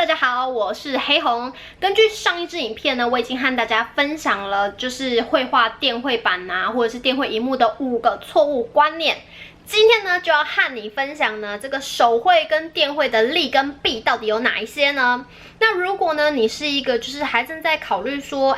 大家好，我是黑红。根据上一支影片呢，我已经和大家分享了，就是绘画电绘板或者是电绘萤幕的5个错误观念。今天呢，就要和你分享呢，这个手绘跟电绘的利跟弊到底有哪一些呢？那如果呢，你是一个就是还正在考虑说，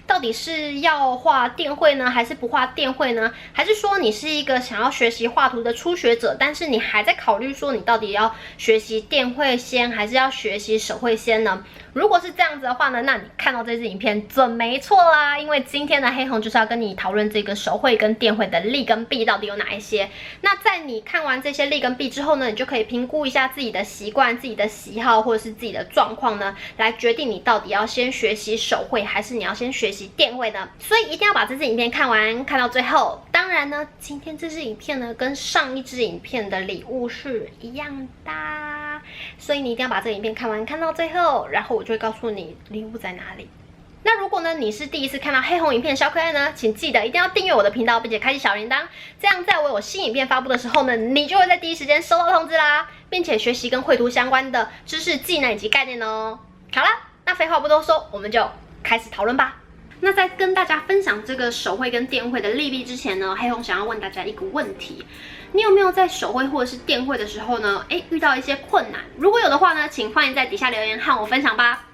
到底是要画电绘呢，还是不画电绘呢？还是说你是一个想要学习画图的初学者，但是你还在考虑说，你到底要学习电绘先，还是要学习手绘先呢？如果是这样子的话呢，那你看到这支影片准没错啦，因为今天的黑红就是要跟你讨论这个手绘跟电绘的利跟弊到底有哪一些。那在你看完这些利跟弊之后呢，你就可以评估一下自己的习惯、自己的喜好或者是自己的状况呢，来决定你到底要先学习手绘，还是你要先学习电绘呢？所以一定要把这支影片看完，看到最后。当然呢，今天这支影片呢，跟上一支影片的礼物是一样的，所以你一定要把这个影片看完，看到最后，然后我就会告诉你礼物在哪里。那如果呢你是第一次看到黑红影片的小可爱呢，请记得一定要订阅我的频道，并且开启小铃铛，这样在我有新影片发布的时候呢，你就会在第一时间收到通知啦，并且学习跟绘图相关的知识、技能以及概念哦。好了，那废话不多说，我们就开始讨论吧。那在跟大家分享这个手绘跟电绘的利弊之前呢，黑红想要问大家一个问题：你有没有在手绘或者是电绘的时候呢，遇到一些困难？如果有的话呢，请欢迎在底下留言和我分享吧。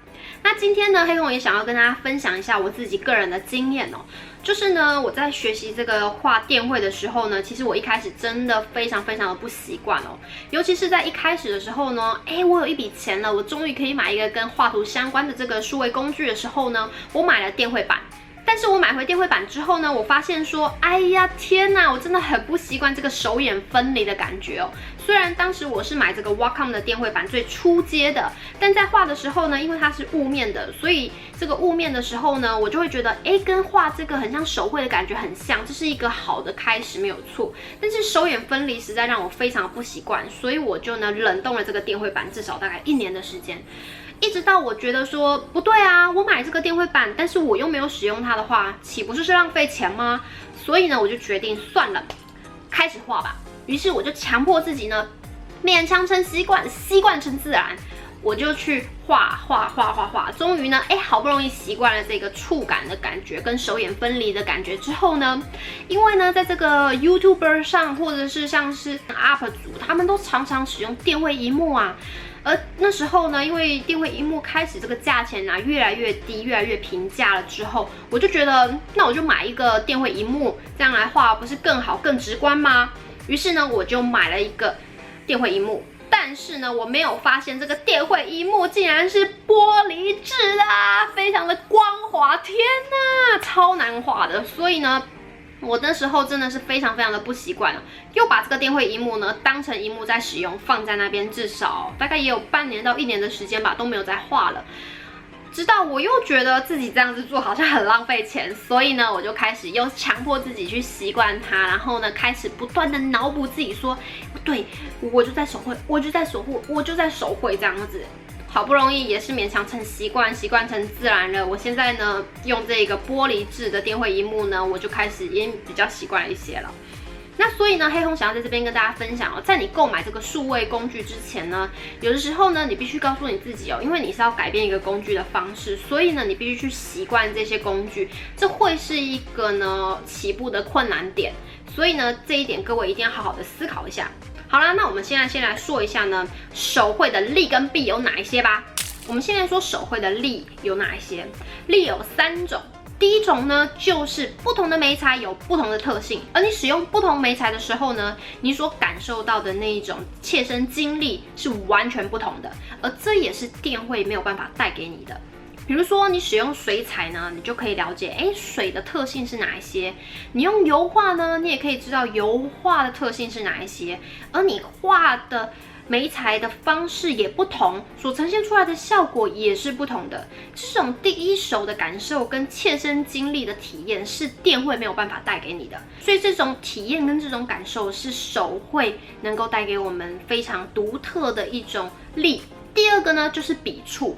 那今天呢，黑红也想要跟大家分享一下我自己个人的经验哦。就是呢，我在学习这个画电绘的时候呢，其实我一开始真的非常的不习惯哦。尤其是在一开始的时候呢，我有一笔钱了，我终于可以买一个跟画图相关的这个数位工具的时候呢，我买了电绘板。但是我买回电绘板之后呢，我发现说，哎呀天哪，我真的很不习惯这个手眼分离的感觉哦。虽然当时我是买这个 Wacom 的电绘板最初阶的，但在画的时候呢，因为它是雾面的，所以这个雾面的时候呢，我就会觉得，跟画这个很像手绘的感觉很像，这是一个好的开始，没有错。但是手眼分离实在让我非常不习惯，所以我就呢冷冻了这个电绘板，至少大概1年的时间。一直到我觉得说不对啊，我买这个电绘板，但是我又没有使用它的话，岂不是浪费钱吗？所以呢，我就决定算了，开始画吧。于是我就强迫自己呢，勉强成习惯，习惯成自然，我就去画。终于呢，好不容易习惯了这个触感的感觉跟手眼分离的感觉之后呢，因为呢，在这个 YouTuber 上或者是像是 UP 主，他们都常常使用电绘萤幕啊。而那时候呢，因为电绘萤幕开始这个价钱越来越低，越来越平价了之后，我就觉得那我就买一个电绘萤幕，这样来画不是更好更直观吗？于是呢，我就买了一个电绘萤幕。但是呢，我没有发现这个电绘萤幕竟然是玻璃制的非常的光滑，天哪，超难画的。所以呢，我那时候真的是非常的不习惯了，又把这个电绘萤幕呢当成萤幕在使用，放在那边，至少大概也有半年到1年的时间吧，都没有再画了。直到我又觉得自己这样子做好像很浪费钱，所以呢，我就开始又强迫自己去习惯它，然后呢，开始不断的脑补自己说，不对，我就在手绘，我就在手绘，我就在手绘这样子。好不容易也是勉强成习惯成自然了。我现在呢，用这个玻璃制的电绘萤幕呢，我就开始也比较习惯一些了。那所以呢，黑红想要在这边跟大家分享哦，在你购买这个数位工具之前呢，有的时候呢，你必须告诉你自己哦，因为你是要改变一个工具的方式，所以呢，你必须去习惯这些工具，这会是一个呢起步的困难点。所以呢，这一点各位一定要好好的思考一下。好啦，那我们现在先来说一下呢，手绘的利跟弊有哪一些吧。我们现在说手绘的利有哪一些？利有3种。第一种呢，就是不同的媒材有不同的特性，而你使用不同媒材的时候呢，你所感受到的那一种切身经历是完全不同的，而这也是电绘没有办法带给你的。比如说你使用水彩呢，你就可以了解，水的特性是哪一些；你用油画呢，你也可以知道油画的特性是哪一些，而你画的媒材的方式也不同，所呈现出来的效果也是不同的。这种第一手的感受跟切身经历的体验是电绘没有办法带给你的，所以这种体验跟这种感受是手绘能够带给我们非常独特的一种力。第二个呢，就是笔触。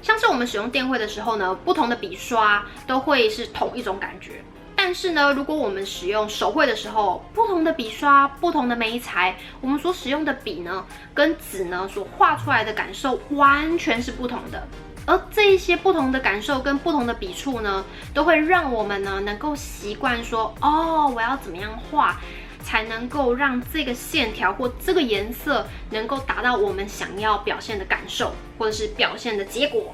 像是我们使用电绘的时候呢，不同的笔刷都会是同一种感觉，但是呢，如果我们使用手绘的时候，不同的笔刷、不同的媒材，我们所使用的笔呢，跟纸呢所画出来的感受完全是不同的。而这一些不同的感受跟不同的笔触呢，都会让我们呢能够习惯说，哦，我要怎么样画，才能够让这个线条或这个颜色能够达到我们想要表现的感受，或者是表现的结果。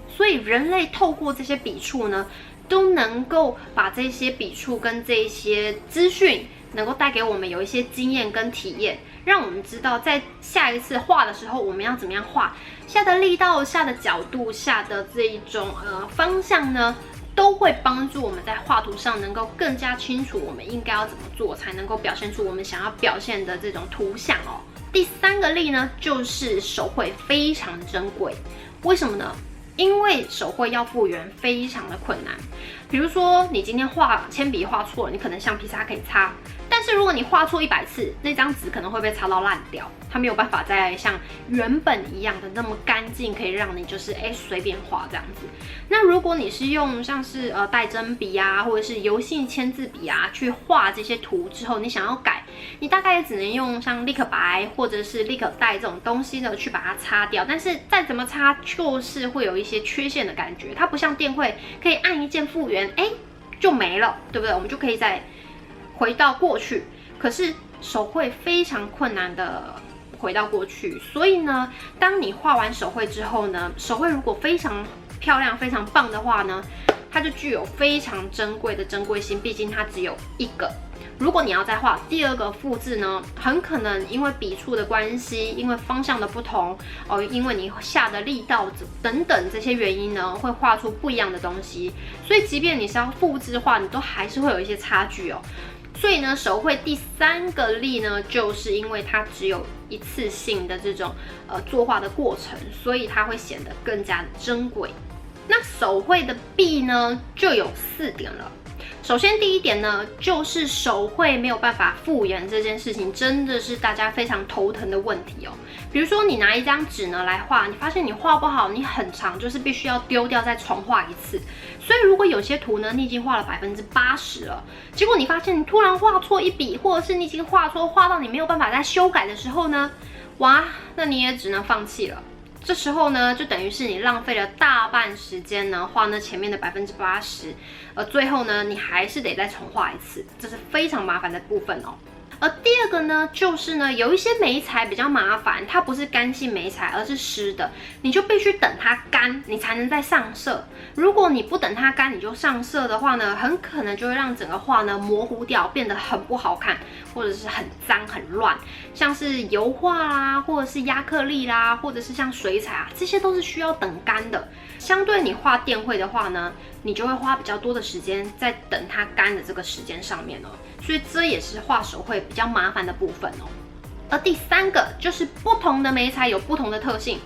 所以人类透过这些笔触呢，都能够把这些笔触跟这些资讯，能够带给我们有一些经验跟体验，让我们知道在下一次画的时候，我们要怎么样画，下的力道、下的角度、下的这一种方向呢，都会帮助我们在画图上能够更加清楚我们应该要怎么做，才能够表现出我们想要表现的这种图像哦。第3个例呢，就是手绘非常的珍贵，为什么呢？因为手绘要复原非常的困难。比如说你今天铅笔画错了，你可能橡皮擦可以擦，但是如果你画错100次，那张纸可能会被擦到烂掉，它没有办法再像原本一样的那么干净，可以让你就是随便画这样子。那如果你是用像是带针笔啊，或者是油性签字笔啊去画这些图之后，你想要改，你大概也只能用像立可白或者是立可带这种东西呢去把它擦掉，但是再怎么擦就是会有一些缺陷的感觉。它不像电绘可以按一键复原，就没了，对不对？我们就可以再回到过去。可是手绘非常困难的回到过去，所以呢，当你画完手绘之后呢，手绘如果非常漂亮、非常棒的话呢，它就具有非常珍贵的珍贵性，毕竟它只有一个。如果你要再画第2个复制呢，很可能因为笔触的关系，因为方向的不同，因为你下的力道等等这些原因呢，会画出不一样的东西。所以即便你是要复制画，你都还是会有一些差距哦。所以呢，手绘第3个例呢，就是因为它只有一次性的这种作画的过程，所以它会显得更加的珍贵。那手绘的弊呢，就有4点了。首先第1点呢，就是手绘没有办法复原这件事情，真的是大家非常头疼的问题哦。比如说你拿一张纸呢来画，你发现你画不好，你很长就是必须要丢掉再重画一次。所以如果有些图呢，你已经画了80%了，结果你发现你突然画错一笔，或者是你已经画错，画到你没有办法再修改的时候呢，哇，那你也只能放弃了。这时候呢，就等于是你浪费了大半时间呢，画那前面的80%，最后呢，你还是得再重画一次，这是非常麻烦的部分哦。而第2个呢，就是呢，有一些媒材比较麻烦，它不是干性媒材，而是湿的，你就必须等它干，你才能再上色。如果你不等它干，你就上色的话呢，很可能就会让整个画呢模糊掉，变得很不好看，或者是很脏很乱。像是油画啦，或者是亚克力啦，或者是像水彩啊，这些都是需要等干的。相对你画电绘的话呢，你就会花比较多的时间在等它干的这个时间上面哦。所以这也是画手绘比较麻烦的部分哦。而第3个就是不同的媒材有不同的特性。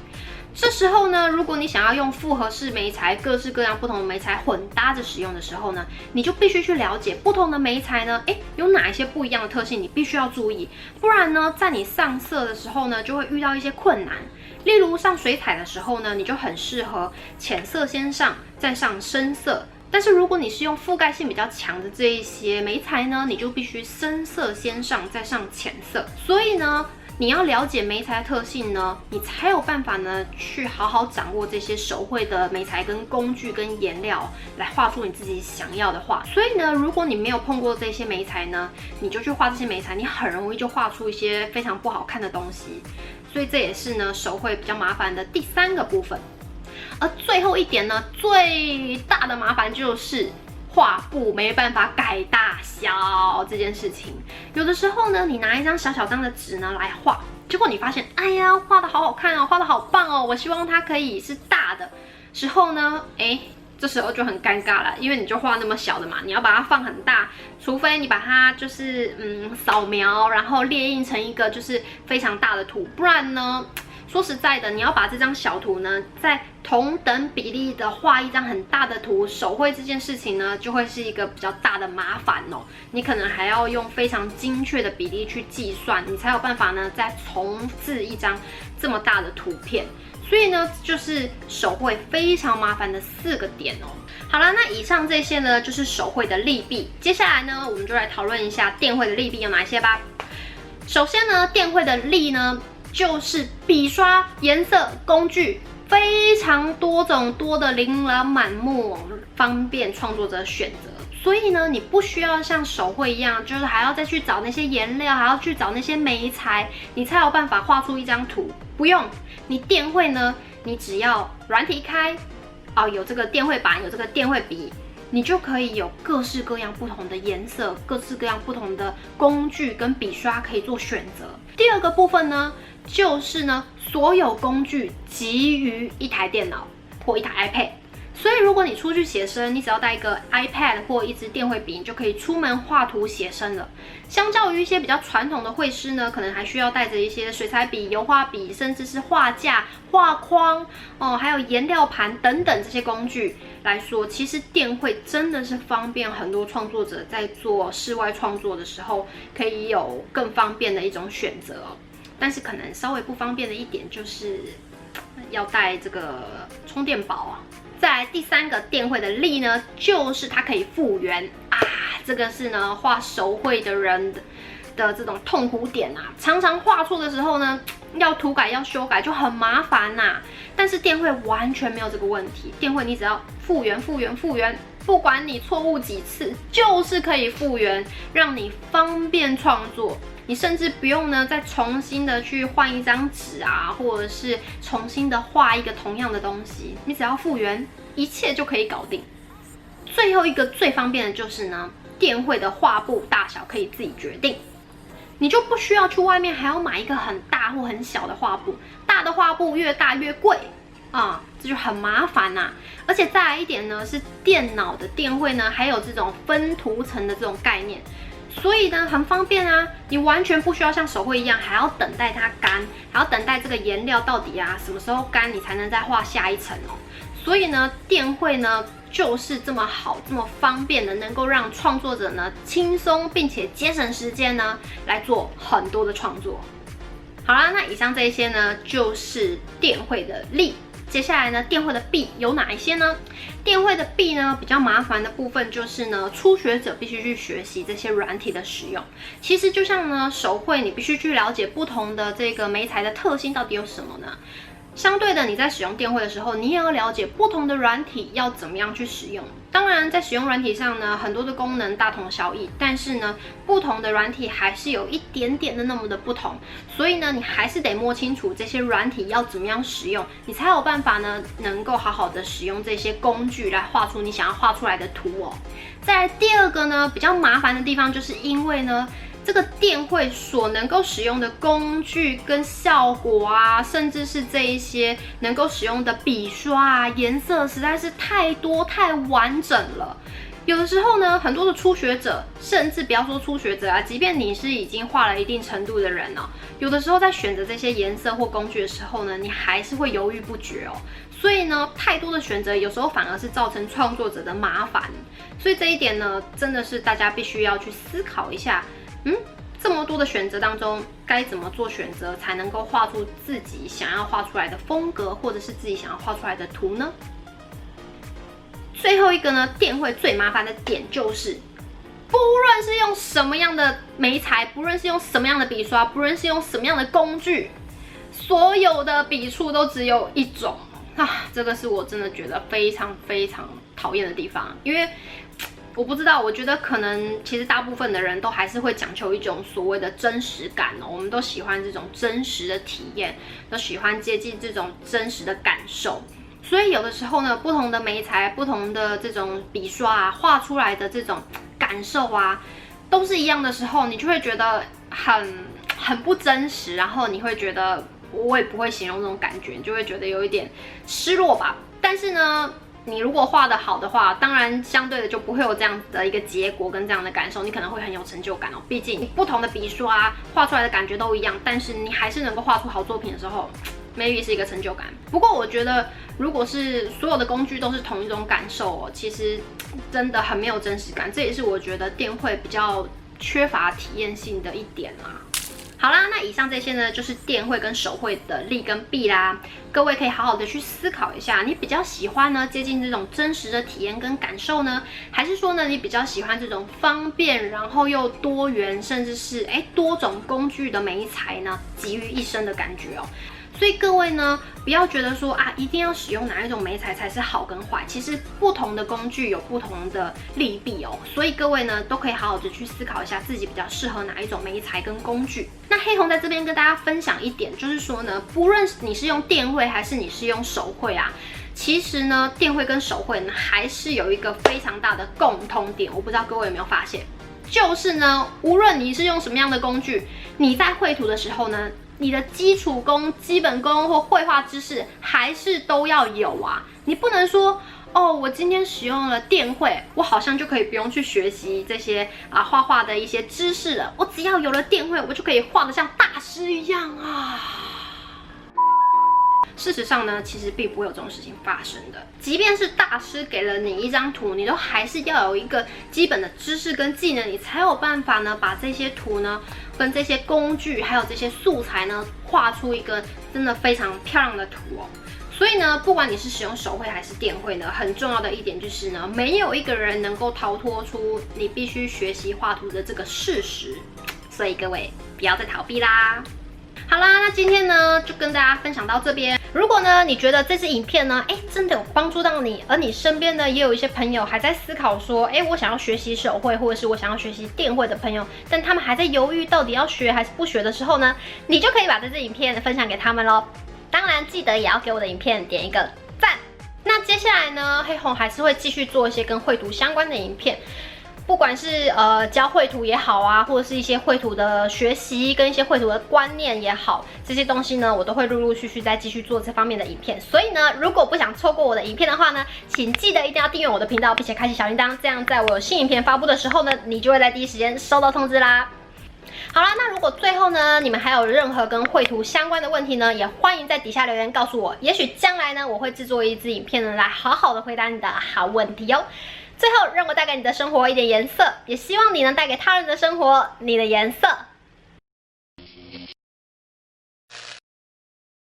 这时候呢，如果你想要用复合式媒材，各式各样不同的媒材混搭着使用的时候呢，你就必须去了解不同的媒材呢，有哪一些不一样的特性，你必须要注意，不然呢，在你上色的时候呢，就会遇到一些困难。例如上水彩的时候呢，你就很适合浅色先上，再上深色。但是如果你是用覆盖性比较强的这一些媒材呢，你就必须深色先上，再上浅色。所以呢，你要了解媒材的特性呢，你才有办法呢去好好掌握这些手绘的媒材跟工具跟颜料，来画出你自己想要的画。所以呢，如果你没有碰过这些媒材呢，你就去画这些媒材，你很容易就画出一些非常不好看的东西。所以这也是呢手绘比较麻烦的第3个部分。而最后一点呢，最大的麻烦就是画布没办法改大小这件事情。有的时候呢，你拿一张小小张的纸呢来画，结果你发现，哎呀，画的好好看哦，画的好棒哦，我希望它可以是大的时候呢，这时候就很尴尬了，因为你就画那么小的嘛，你要把它放很大，除非你把它就是扫描，然后列印成一个就是非常大的图，不然呢，说实在的，你要把这张小图呢，在同等比例的画一张很大的图，手绘这件事情呢，就会是一个比较大的麻烦哦。你可能还要用非常精确的比例去计算，你才有办法呢，再重制一张这么大的图片。所以呢，就是手绘非常麻烦的4个点哦。好了，那以上这些呢，就是手绘的利弊。接下来呢，我们就来讨论一下电绘的利弊有哪些吧。首先呢，电绘的利呢，就是笔刷、颜色、工具非常多种，多的琳琅满目，方便创作者选择。所以呢，你不需要像手绘一样，就是还要再去找那些颜料，还要去找那些媒材，你才有办法画出一张图。不用，你电绘呢，你只要软体开，有这个电绘板，有这个电绘笔，你就可以有各式各样不同的颜色，各式各样不同的工具跟笔刷可以做选择。第二个部分呢，就是呢，所有工具集于一台电脑或一台 iPad。所以，如果你出去写生，你只要带一个 iPad 或一支电绘笔，你就可以出门画图写生了。相较于一些比较传统的绘师呢，可能还需要带着一些水彩笔、油画笔，甚至是画架、画框还有颜料盘等等这些工具来说，其实电绘真的是方便很多创作者在做室外创作的时候，可以有更方便的一种选择哦。但是可能稍微不方便的一点就是要带这个充电宝啊。再来第3个电绘的利呢，就是它可以复原啊，这个是呢画手绘的人的这种痛苦点啊，常常画错的时候呢，要涂改要修改就很麻烦呐。但是电绘完全没有这个问题，电绘你只要复原，不管你错误几次，就是可以复原，让你方便创作。你甚至不用呢再重新的去换一张纸啊，或者是重新的画一个同样的东西，你只要复原，一切就可以搞定。最后一个最方便的就是呢，电绘的画布大小可以自己决定，你就不需要去外面还要买一个很大或很小的画布，大的画布越大越贵啊，这就很麻烦呐。而且再来一点呢，是电脑的电绘呢，还有这种分图层的这种概念。所以呢，很方便啊，你完全不需要像手绘一样，还要等待它干，还要等待这个颜料到底什么时候干，你才能再画下一层哦。所以呢，电绘呢就是这么好，这么方便的，能够让创作者呢轻松并且节省时间呢，来做很多的创作。好啦，那以上这一些呢，就是电绘的利。接下来呢，电绘的弊有哪一些呢？电绘的弊呢，比较麻烦的部分就是呢，初学者必须去学习这些软体的使用。其实就像呢，手绘你必须去了解不同的这个媒材的特性到底有什么呢？相对的，你在使用电绘的时候，你也要了解不同的软体要怎么样去使用。当然，在使用软体上呢，很多的功能大同小异，但是呢，不同的软体还是有一点点的那么的不同。所以呢，你还是得摸清楚这些软体要怎么样使用，你才有办法呢，能够好好的使用这些工具来画出你想要画出来的图哦。再来第二个呢，比较麻烦的地方，就是因为呢，这个电绘所能够使用的工具跟效果啊，甚至是这一些能够使用的笔刷啊、颜色，实在是太多太完整了。有的时候呢，很多的初学者，甚至不要说初学者啊，即便你是已经画了一定程度的人哦，有的时候在选择这些颜色或工具的时候呢，你还是会犹豫不决哦。所以呢，太多的选择有时候反而是造成创作者的麻烦。所以这一点呢，真的是大家必须要去思考一下。这么多的选择当中，该怎么做选择才能够画出自己想要画出来的风格，或者是自己想要画出来的图呢？最后一个呢，电绘最麻烦的点就是，不论是用什么样的媒材，不论是用什么样的笔刷，不论是用什么样的工具，所有的笔触都只有一种啊！这个是我真的觉得非常非常讨厌的地方，因为我不知道，我觉得可能其实大部分的人都还是会讲求一种所谓的真实感哦，我们都喜欢这种真实的体验，都喜欢接近这种真实的感受。所以有的时候呢，不同的媒材、不同的这种笔刷啊，画出来的这种感受啊，都是一样的时候，你就会觉得很不真实，然后你会觉得我也不会形容这种感觉，你就会觉得有一点失落吧。但是呢，你如果画得好的话，当然相对的就不会有这样子的一个结果跟这样的感受，你可能会很有成就感哦。毕竟不同的笔刷画出来的感觉都一样，但是你还是能够画出好作品的时候，maybe 是一个成就感。不过我觉得，如果是所有的工具都是同一种感受哦，其实真的很没有真实感，这也是我觉得电绘比较缺乏体验性的一点啦。好啦，那以上这些呢，就是电绘跟手绘的利跟弊啦。各位可以好好的去思考一下，你比较喜欢呢接近这种真实的体验跟感受呢，还是说呢你比较喜欢这种方便，然后又多元，甚至是多种工具的媒材呢，集于一身的感觉哦。所以各位呢，不要觉得说一定要使用哪一种媒材才是好跟坏。其实不同的工具有不同的利弊哦。所以各位呢，都可以好好的去思考一下自己比较适合哪一种媒材跟工具。那黑红在这边跟大家分享一点，就是说呢，不论你是用电绘还是你是用手绘其实呢，电绘跟手绘呢，还是有一个非常大的共通点。我不知道各位有没有发现，就是呢，无论你是用什么样的工具，你在绘图的时候呢，你的基础功、基本功或绘画知识还是都要有你不能说我今天使用了电绘，我好像就可以不用去学习这些画画的一些知识了。我只要有了电绘，我就可以画得像大师一样事实上呢，其实并不会有这种事情发生的。即便是大师给了你一张图，你都还是要有一个基本的知识跟技能，你才有办法呢，把这些图呢，跟这些工具还有这些素材呢，画出一个真的非常漂亮的图所以呢，不管你是使用手绘还是电绘呢，很重要的一点就是呢，没有一个人能够逃脱出你必须学习画图的这个事实。所以各位不要再逃避啦。好啦，那今天呢就跟大家分享到这边。如果呢你觉得这支影片呢，真的有帮助到你，而你身边呢也有一些朋友还在思考说，我想要学习手绘，或者是我想要学习电绘的朋友，但他们还在犹豫到底要学还是不学的时候呢，你就可以把这支影片分享给他们咯。当然记得也要给我的影片点一个赞。那接下来呢，黑红还是会继续做一些跟绘图相关的影片。不管是教绘图也好或者是一些绘图的学习跟一些绘图的观念也好，这些东西呢，我都会陆陆续续再继续做这方面的影片。所以呢，如果不想错过我的影片的话呢，请记得一定要订阅我的频道，并且开启小铃铛，这样在我有新影片发布的时候呢，你就会在第一时间收到通知啦。好啦，那如果最后呢，你们还有任何跟绘图相关的问题呢，也欢迎在底下留言告诉我。也许将来呢，我会制作一支影片呢，来好好的回答你的好问题哦。最后，让我带给你的生活一点颜色，也希望你能带给他人的生活你的颜色。